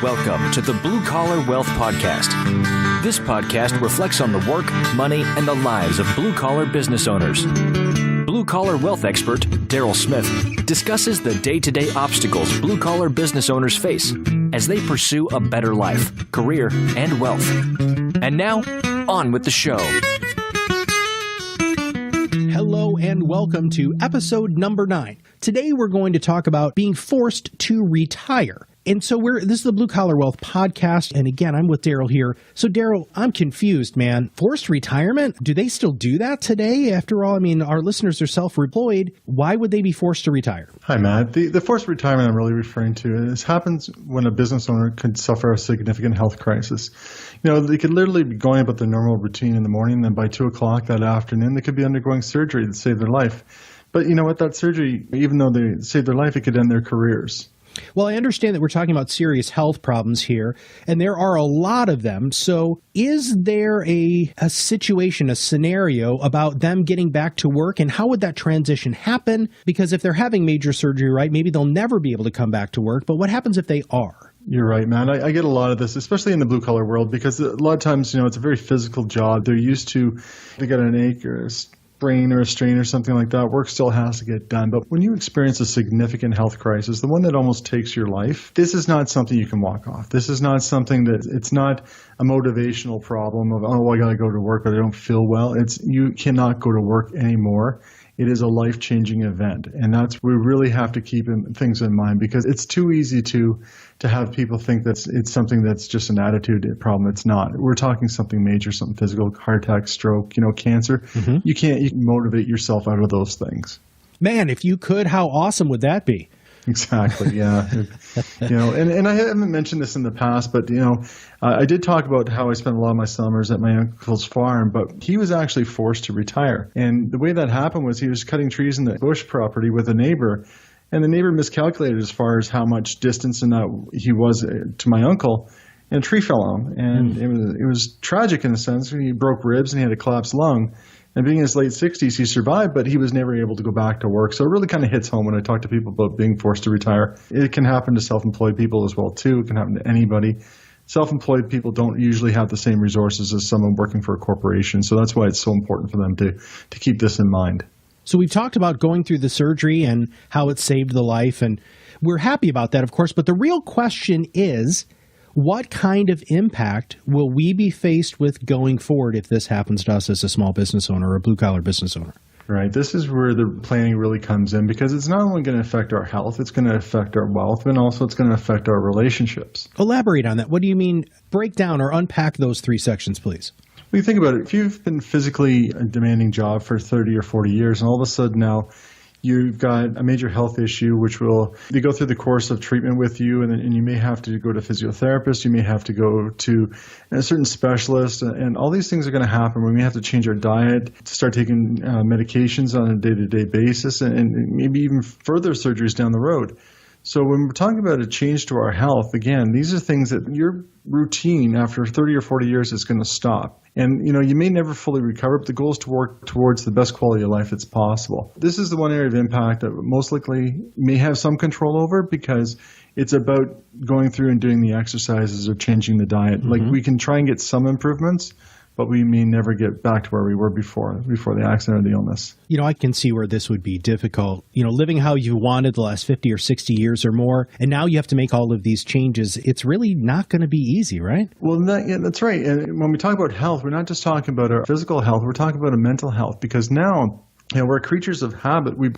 Welcome to the Blue Collar Wealth Podcast. This podcast reflects on the work, money, and the lives of blue-collar business owners. Blue-collar wealth expert Daryl Smith discusses the day-to-day obstacles blue-collar business owners face as they pursue a better life, career, and wealth. And now, on with the show. Hello and welcome to episode number 9. Today we're going to talk about being forced to retire. And so this is the Blue Collar Wealth Podcast. And again, I'm with Daryl here. So Daryl, I'm confused, man. Forced retirement? Do they still do that today? After all, I mean, our listeners are self-employed. Why would they be forced to retire? Hi, Matt. The forced retirement I'm really referring to is happens when a business owner could suffer a significant health crisis. You know, they could literally be going about their normal routine in the morning, and then by 2 o'clock that afternoon, they could be undergoing surgery to save their life. But you know what? That surgery, even though they saved their life, it could end their careers. Well, I understand that we're talking about serious health problems here, and there are a lot of them. So is there a situation, a scenario about them getting back to work, and how would that transition happen? Because if they're having major surgery, right, maybe they'll never be able to come back to work. But what happens if they are? You're right, man. I get a lot of this, especially in the blue-collar world, because a lot of times, you know, it's a very physical job. They're used to, they got an ache or a sprain or a strain or something like that. Work still has to get done. But when you experience a significant health crisis, the one that almost takes your life, this is not something you can walk off. This is not something it's not a motivational problem of, oh, I got to go to work, but I don't feel well. You cannot go to work anymore. It is a life-changing event, and we really have to keep things in mind, because it's too easy to have people think that it's something that's just an attitude problem. It's not. We're talking something major, something physical, heart attack, stroke, cancer. Mm-hmm. You can motivate yourself out of those things. Man, if you could, how awesome would that be? Exactly. Yeah. And I haven't mentioned this in the past, but I did talk about how I spent a lot of my summers at my uncle's farm, but he was actually forced to retire. And the way that happened was he was cutting trees in the bush property with a neighbor, and the neighbor miscalculated as far as how much distance he was to my uncle, and a tree fell on him. And it was tragic in a sense. He broke ribs and he had a collapsed lung. And being in his late 60s, he survived, but he was never able to go back to work. So it really kind of hits home when I talk to people about being forced to retire. It can happen to self-employed people as well, too. It can happen to anybody. Self-employed people don't usually have the same resources as someone working for a corporation. So that's why it's so important for them to keep this in mind. So we've talked about going through the surgery and how it saved the life, and we're happy about that, of course. But the real question is, what kind of impact will we be faced with going forward if this happens to us as a small business owner or a blue-collar business owner? Right. This is where the planning really comes in, because it's not only going to affect our health, it's going to affect our wealth, and also it's going to affect our relationships. Elaborate on that. What do you mean? Break down or unpack those 3 sections, please. Well, you think about it. If you've been physically a demanding job for 30 or 40 years, and all of a sudden now you've got a major health issue, they go through the course of treatment with you, and you may have to go to a physiotherapist, you may have to go to a certain specialist, and all these things are going to happen. We may have to change our diet, start taking medications on a day-to-day basis, and maybe even further surgeries down the road. So when we're talking about a change to our health, again, these are things that your routine after 30 or 40 years is going to stop. And, you may never fully recover, but the goal is to work towards the best quality of life that's possible. This is the one area of impact that most likely may have some control over, because it's about going through and doing the exercises or changing the diet. Mm-hmm. Like, we can try and get some improvements, but we may never get back to where we were before the accident or the illness. I can see where this would be difficult. Living how you wanted the last 50 or 60 years or more, and now you have to make all of these changes. It's really not going to be easy, right? Well, that's right. And when we talk about health, we're not just talking about our physical health. We're talking about our mental health, because now we're creatures of habit. We've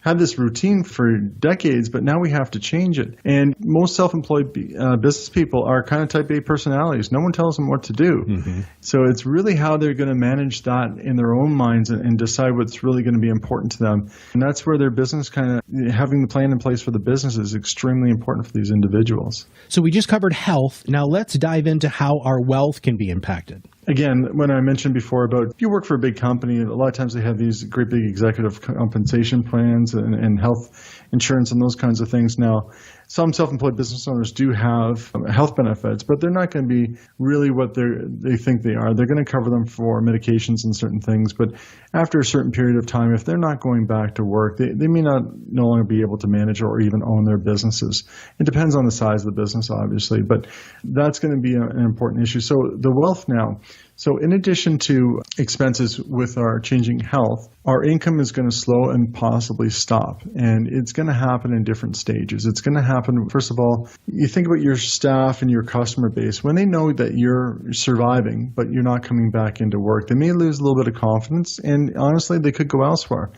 had this routine for decades, but now we have to change it. And most self-employed business people are kind of type A personalities. No one tells them what to do. Mm-hmm. So it's really how they're going to manage that in their own minds and decide what's really going to be important to them. And that's where their business having the plan in place for the business is extremely important for these individuals. So we just covered health. Now let's dive into how our wealth can be impacted. again, when I mentioned before about if you work for a big company, a lot of times they have these great big executive compensation plans and health insurance and those kinds of things. Now, some self-employed business owners do have health benefits, but they're not going to be really what they think they are. They're going to cover them for medications and certain things, but after a certain period of time, if they're not going back to work, they may no longer be able to manage or even own their businesses. It depends on the size of the business, obviously, but that's going to be an important issue. So the wealth now. So in addition to expenses with our changing health, our income is going to slow and possibly stop. And it's going to happen in different stages. It's going to happen, first of all, you think about your staff and your customer base. When they know that you're surviving, but you're not coming back into work, they may lose a little bit of confidence. And honestly, they could go elsewhere,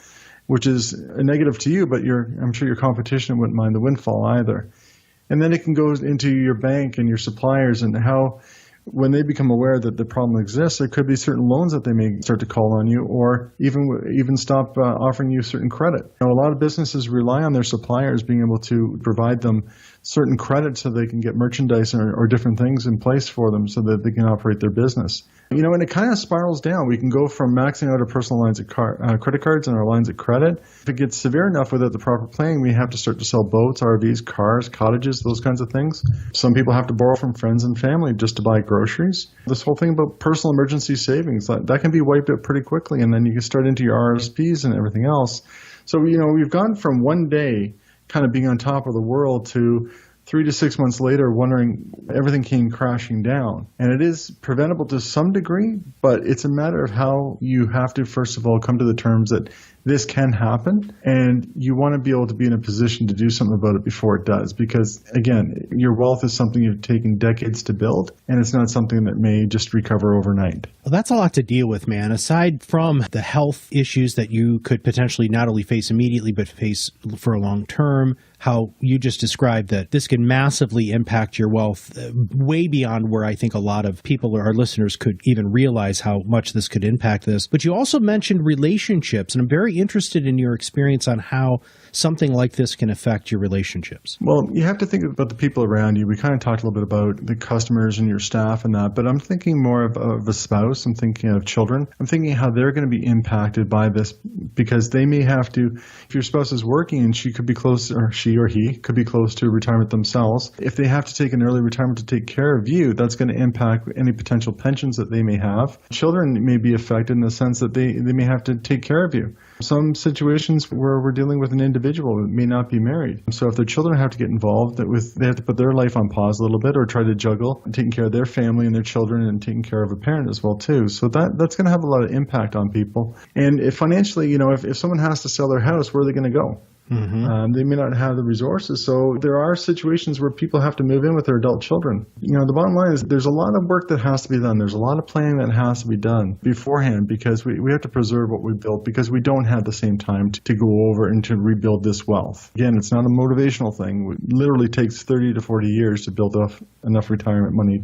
which is a negative to you, but I'm sure your competition wouldn't mind the windfall either. And then it can go into your bank and your suppliers and how when they become aware that the problem exists, there could be certain loans that they may start to call on you or even stop offering you certain credit. A lot of businesses rely on their suppliers being able to provide them certain credit so they can get merchandise or different things in place for them so that they can operate their business. And it kind of spirals down. We can go from maxing out our personal lines of credit cards and our lines of credit. If it gets severe enough without the proper planning, we have to start to sell boats, RVs, cars, cottages, those kinds of things. Some people have to borrow from friends and family just to buy groceries. This whole thing about personal emergency savings, that can be wiped out pretty quickly, and then you can start into your RSPs and everything else. So, we've gone from one day kind of being on top of the world to 3 to 6 months later wondering everything came crashing down. And it is preventable to some degree, but it's a matter of how you have to, first of all, come to the terms that this can happen, and you want to be able to be in a position to do something about it before it does. Because, again, your wealth is something you've taken decades to build, and it's not something that may just recover overnight. Well, that's a lot to deal with, man. Aside from the health issues that you could potentially not only face immediately, but face for a long term, how you just described that this can massively impact your wealth way beyond where I think a lot of people or our listeners could even realize how much this could impact this. But you also mentioned relationships, and I'm very interested in your experience on how something like this can affect your relationships. Well, you have to think about the people around you. We kind of talked a little bit about the customers and your staff and that, but I'm thinking more of a spouse. I'm thinking of children. I'm thinking how they're going to be impacted by this because they may have to, if your spouse is working and she could be close, or she or he could be close to retirement themselves, if they have to take an early retirement to take care of you, that's going to impact any potential pensions that they may have. Children may be affected in the sense that they may have to take care of you. Some situations where we're dealing with an individual who may not be married. So if their children have to get involved, they have to put their life on pause a little bit or try to juggle taking care of their family and their children and taking care of a parent as well too. So that's going to have a lot of impact on people. And if financially, if someone has to sell their house, where are they going to go? Mm-hmm. They may not have the resources. So there are situations where people have to move in with their adult children. The bottom line is there's a lot of work that has to be done. There's a lot of planning that has to be done beforehand because we have to preserve what we built because we don't have the same time to go over and to rebuild this wealth. Again, it's not a motivational thing. It literally takes 30 to 40 years to build up enough retirement money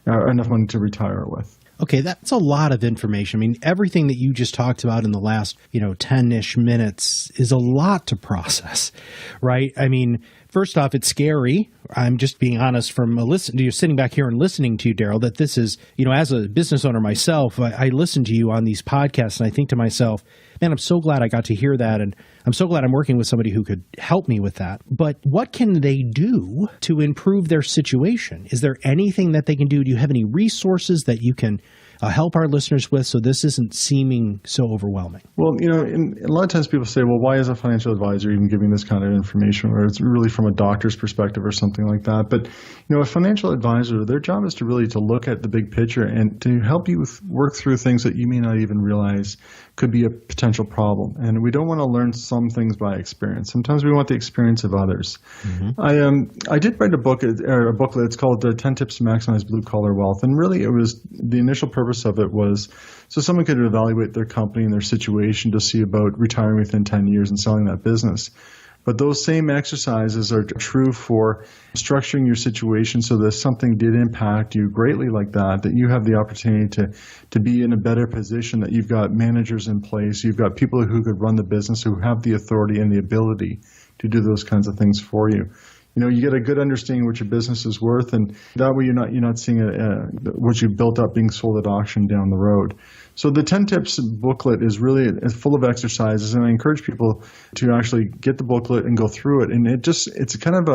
enough money to retire with. Okay, that's a lot of information. I mean, everything that you just talked about in the last, 10-ish minutes is a lot to process, right? I mean, first off, it's scary. I'm just being honest from you're sitting back here and listening to you, Daryl, that this is, as a business owner myself, I listen to you on these podcasts and I think to myself, man, I'm so glad I got to hear that. And I'm so glad I'm working with somebody who could help me with that. But what can they do to improve their situation? Is there anything that they can do? Do you have any resources that you can help our listeners with so this isn't seeming so overwhelming? Well, a lot of times people say, well, why is a financial advisor even giving this kind of information, or it's really from a doctor's perspective or something like that. But, a financial advisor, their job is to really to look at the big picture and to help you work through things that you may not even realize could be a potential problem. And we don't want to learn some things by experience. Sometimes we want the experience of others. Mm-hmm. I did write a booklet. It's called 10 Tips to Maximize Blue Collar Wealth. And really it was the initial purpose of it was so someone could evaluate their company and their situation to see about retiring within 10 years and selling that business. But those same exercises are true for structuring your situation so that if something did impact you greatly like that you have the opportunity to be in a better position, that you've got managers in place, you've got people who could run the business, who have the authority and the ability to do those kinds of things for you. You get a good understanding what your business is worth, and that way you're not seeing what you've built up being sold at auction down the road. So the 10 tips booklet is really full of exercises, and I encourage people to actually get the booklet and go through it. And it's kind of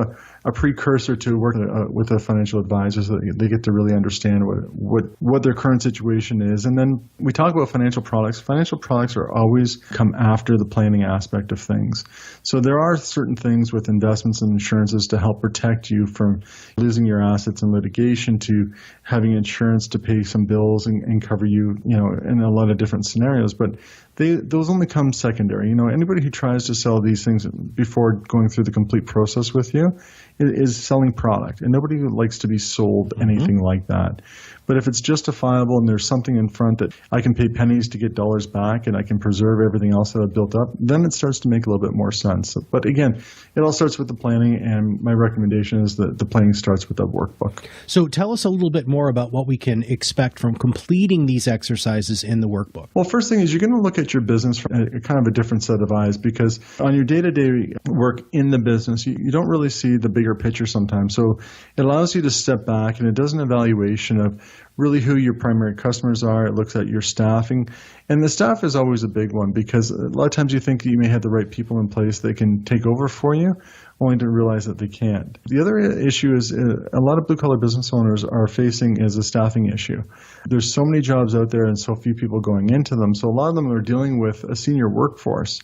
a precursor to working with a financial advisor, so that they get to really understand what their current situation is. And then we talk about financial products. Financial products are always come after the planning aspect of things. So there are certain things with investments and insurances to help protect you from losing your assets in litigation, to having insurance to pay some bills and cover you, in a lot of different scenarios. But those only come secondary. Anybody who tries to sell these things before going through the complete process with you is selling product, and nobody likes to be sold anything like that. But if it's justifiable and there's something in front that I can pay pennies to get dollars back and I can preserve everything else that I've built up, then it starts to make a little bit more sense. But again, it all starts with the planning, and my recommendation is that the planning starts with a workbook. So tell us a little bit more about what we can expect from completing these exercises in the workbook. Well, first thing is you're going to look at your business from a kind of a different set of eyes, because on your day-to-day work in the business, you don't really see the bigger picture sometimes. So it allows you to step back, and it does an evaluation of really who your primary customers are. It looks at your staffing. And the staff is always a big one, because a lot of times you think you may have the right people in place that can take over for you, only to realize that they can't. The other issue is a lot of blue-collar business owners are facing is a staffing issue. There's so many jobs out there and so few people going into them. So a lot of them are dealing with a senior workforce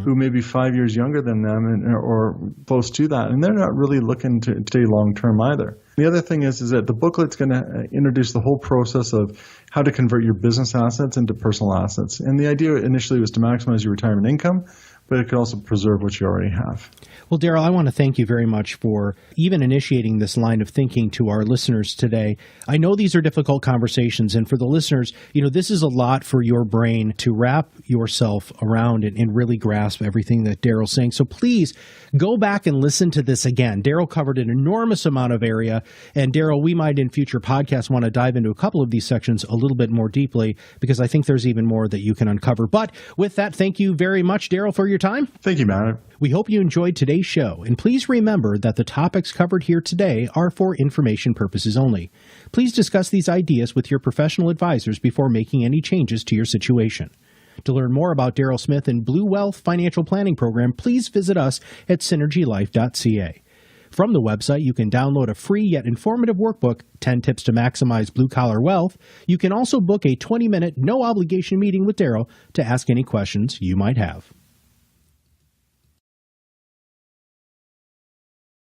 who may be 5 years younger than them or close to that. And they're not really looking to stay long-term either. The other thing is that the booklet's going to introduce the whole process of how to convert your business assets into personal assets. And the idea initially was to maximize your retirement income, but it could also preserve what you already have. Well, Daryl, I want to thank you very much for even initiating this line of thinking to our listeners today. I know these are difficult conversations, and for the listeners, this is a lot for your brain to wrap yourself around and really grasp everything that Daryl's saying. So please go back and listen to this again. Daryl covered an enormous amount of area, and Daryl, we might in future podcasts want to dive into a couple of these sections a little bit more deeply, because I think there's even more that you can uncover. But with that, thank you very much, Daryl, for your time. Thank you, Matt. We hope you enjoyed today's show, and please remember that the topics covered here today are for information purposes only. Please discuss these ideas with your professional advisors before making any changes to your situation. To learn more about Daryl Smith and Blue Wealth Financial Planning Program, please visit us at synergylife.ca. From the website, you can download a free yet informative workbook, 10 Tips to Maximize Blue-Collar Wealth. You can also book a 20-minute, no-obligation meeting with Daryl to ask any questions you might have.